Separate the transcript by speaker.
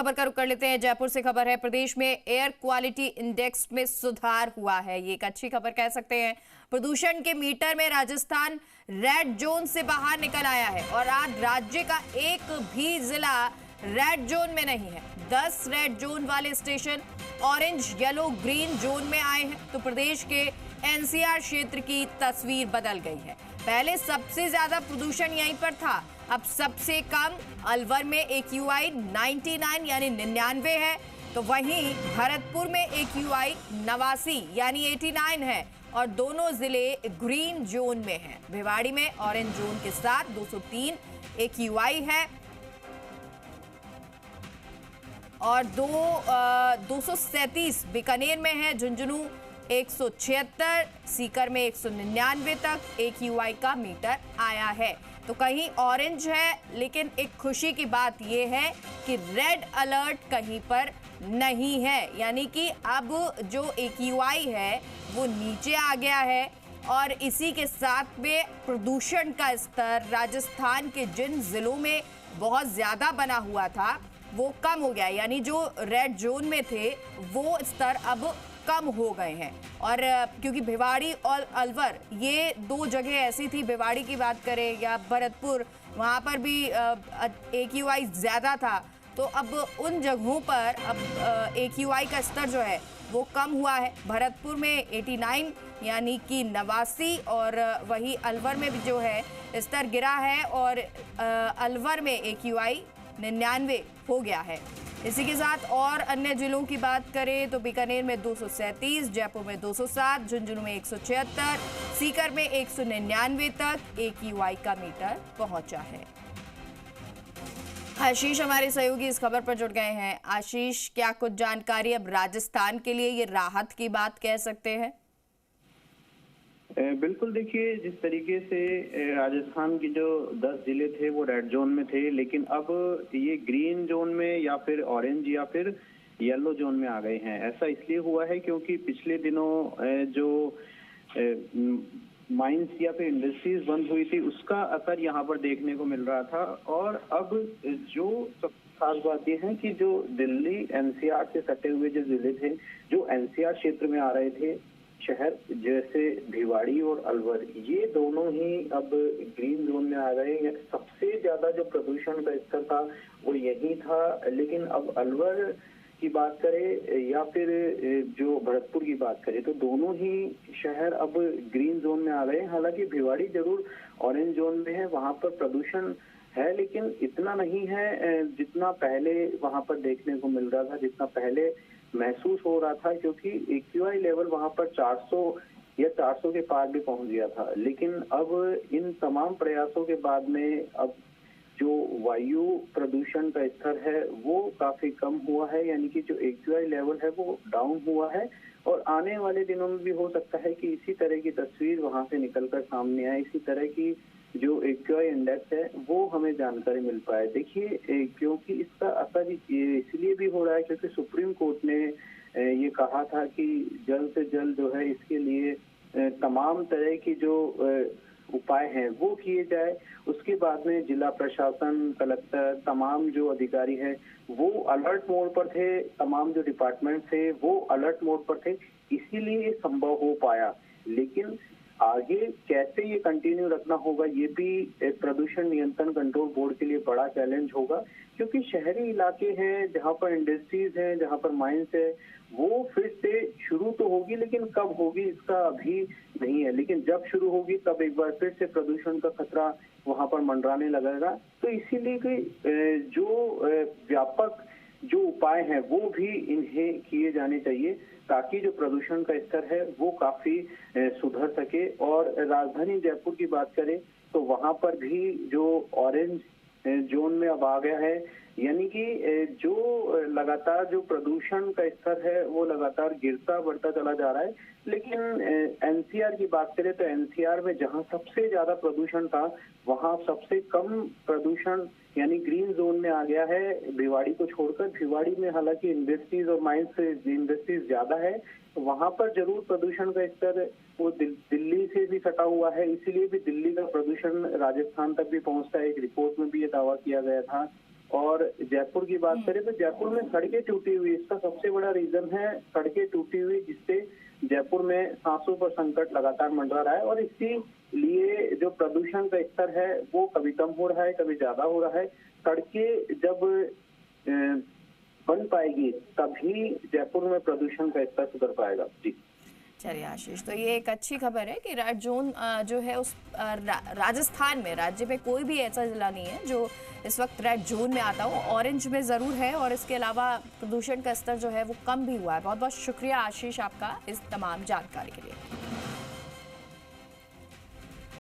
Speaker 1: खबर का रुख कर लेते हैं। जयपुर से खबर है, प्रदेश में एयर क्वालिटी इंडेक्स में सुधार हुआ है। ये एक अच्छी खबर कह सकते हैं। प्रदूषण के मीटर में राजस्थान रेड जोन से बाहर निकल आया है और आज राज्य का एक भी जिला रेड जोन में नहीं है। 10 रेड जोन वाले station orange, yellow, green zone में आए हैं। तो प्रदेश के एनसीआर क्षेत्र की तस्वीर बदल गई है। पहले सबसे ज्यादा प्रदूषण यहीं पर था, अब सबसे कम अलवर में AQI 99 यानी 99 है, तो वहीं भरतपुर में AQI 89 यानी 89 है और दोनों जिले ग्रीन जोन में हैं। भिवाड़ी में ऑरेंज जोन के साथ 203 AQI है और 237 बीकानेर में है। झुंझुनू 176, सीकर में 199 तक AQI का मीटर आया है। तो कहीं ऑरेंज है, लेकिन एक खुशी की बात यह है कि रेड अलर्ट कहीं पर नहीं है, यानी कि अब जो AQI है वो नीचे आ गया है और इसी के साथ में प्रदूषण का स्तर राजस्थान के जिन जिलों में बहुत ज्यादा बना हुआ था वो कम हो गया, यानी जो रेड जोन में थे वो स्तर अब कम हो गए हैं। और क्योंकि भिवाड़ी और अलवर ये दो जगह ऐसी थी, भिवाड़ी की बात करें या भरतपुर, वहाँ पर भी AQI ज़्यादा था, तो अब उन जगहों पर अब AQI का स्तर जो है वो कम हुआ है। भरतपुर में 89 यानी कि 89 और वही अलवर में भी जो है स्तर गिरा है और अलवर में AQI 99 हो गया है। इसी के साथ और अन्य जिलों की बात करें तो बीकानेर में 237, जयपुर में 207, झुंझुनू में 176, सीकर में 199 तक AQI का मीटर पहुंचा है। आशीष हमारे सहयोगी इस खबर पर जुड़ गए हैं। आशीष, क्या कुछ जानकारी, अब राजस्थान के लिए ये राहत की बात कह सकते हैं?
Speaker 2: बिल्कुल, देखिए जिस तरीके से राजस्थान के जो 10 जिले थे वो रेड जोन में थे, लेकिन अब ये ग्रीन जोन में या फिर ऑरेंज या फिर येलो जोन में आ गए हैं। ऐसा इसलिए हुआ है क्योंकि पिछले दिनों जो माइंस या फिर इंडस्ट्रीज बंद हुई थी उसका असर यहाँ पर देखने को मिल रहा था। और अब जो सब खास बात यह है कि जो दिल्ली NCR से सटे हुए जो जिले थे, जो NCR क्षेत्र में आ रहे थे शहर, जैसे भिवाड़ी और अलवर, ये दोनों ही अब ग्रीन जोन में आ गए हैं। सबसे ज्यादा जो प्रदूषण का स्तर था वो यही था, लेकिन अब अलवर की बात करें या फिर जो भरतपुर की बात करें तो दोनों ही शहर अब ग्रीन जोन में आ गए हैं। हालांकि भिवाड़ी जरूर ऑरेंज जोन में है, वहां पर प्रदूषण है, लेकिन इतना नहीं है जितना पहले वहां पर देखने को मिल रहा था, जितना पहले महसूस हो रहा था, क्योंकि AQI लेवल वहां पर 400 या 400 के पार भी पहुंच गया था। लेकिन अब इन तमाम प्रयासों के बाद में अब जो वायु प्रदूषण का स्तर है वो काफी कम हुआ है, यानी कि जो AQI लेवल है वो डाउन हुआ है। और आने वाले दिनों में भी हो सकता है कि इसी तरह की तस्वीर वहां से निकलकर सामने आए, इसी तरह की जो AQI इंडेक्स है वो हमें जानकारी मिल पाए। देखिए, क्योंकि इसका असर इसलिए भी हो रहा है क्योंकि सुप्रीम कोर्ट ने ये कहा था कि जल्द से जल्द जो है इसके लिए तमाम तरह की जो उपाय हैं वो किए जाए। उसके बाद में जिला प्रशासन, कलेक्टर, तमाम जो अधिकारी हैं वो अलर्ट मोड पर थे, तमाम जो डिपार्टमेंट थे वो अलर्ट मोड पर थे, इसीलिए ये संभव हो पाया। लेकिन आगे कैसे ये कंटिन्यू रखना होगा, ये भी प्रदूषण नियंत्रण कंट्रोल बोर्ड के लिए बड़ा चैलेंज होगा, क्योंकि शहरी इलाके हैं जहां पर इंडस्ट्रीज हैं, जहां पर माइंस है, वो फिर से शुरू तो होगी, लेकिन कब होगी इसका अभी नहीं है। लेकिन जब शुरू होगी तब एक बार फिर से प्रदूषण का खतरा वहां पर मंडराने लगेगा। तो इसीलिए जो व्यापक जो उपाय हैं वो भी इन्हें किए जाने चाहिए ताकि जो प्रदूषण का स्तर है वो काफी सुधर सके। और राजधानी जयपुर की बात करें तो वहां पर भी जो ऑरेंज जोन में अब आ गया है, यानी कि जो लगातार जो प्रदूषण का स्तर है वो लगातार गिरता बढ़ता चला जा रहा है। लेकिन NCR की बात करें तो NCR में जहां सबसे ज्यादा प्रदूषण था वहां सबसे कम प्रदूषण यानी ग्रीन जोन में आ गया है भिवाड़ी को छोड़कर। भिवाड़ी में हालांकि इंडस्ट्रीज और माइंस इंडस्ट्रीज ज्यादा है, तो वहां पर जरूर प्रदूषण का स्तर वो दिल्ली से भी सटा हुआ है, इसीलिए भी दिल्ली का प्रदूषण राजस्थान तक भी पहुंचता है। एक रिपोर्ट में भी ये दावा किया गया था। और जयपुर की बात करें तो जयपुर में सड़कें टूटी हुई, इसका सबसे बड़ा रीजन है सड़कें टूटी हुई, जिससे जयपुर में सांसों पर संकट लगातार मंडरा रहा है। और इसीलिए जो प्रदूषण का स्तर है वो कभी कम हो रहा है, कभी ज्यादा हो रहा है। सड़कें जब बन पाएगी तभी जयपुर में प्रदूषण का स्तर सुधर पाएगा। जी
Speaker 1: चलिए आशीष, तो ये एक अच्छी खबर है कि रेड जोन जो है उस राजस्थान में, राज्य में कोई भी ऐसा जिला नहीं है जो इस वक्त रेड जोन में आता हो, ऑरेंज में ज़रूर है। और इसके अलावा प्रदूषण का स्तर जो है वो कम भी हुआ है। बहुत बहुत शुक्रिया आशीष आपका इस तमाम जानकारी के लिए।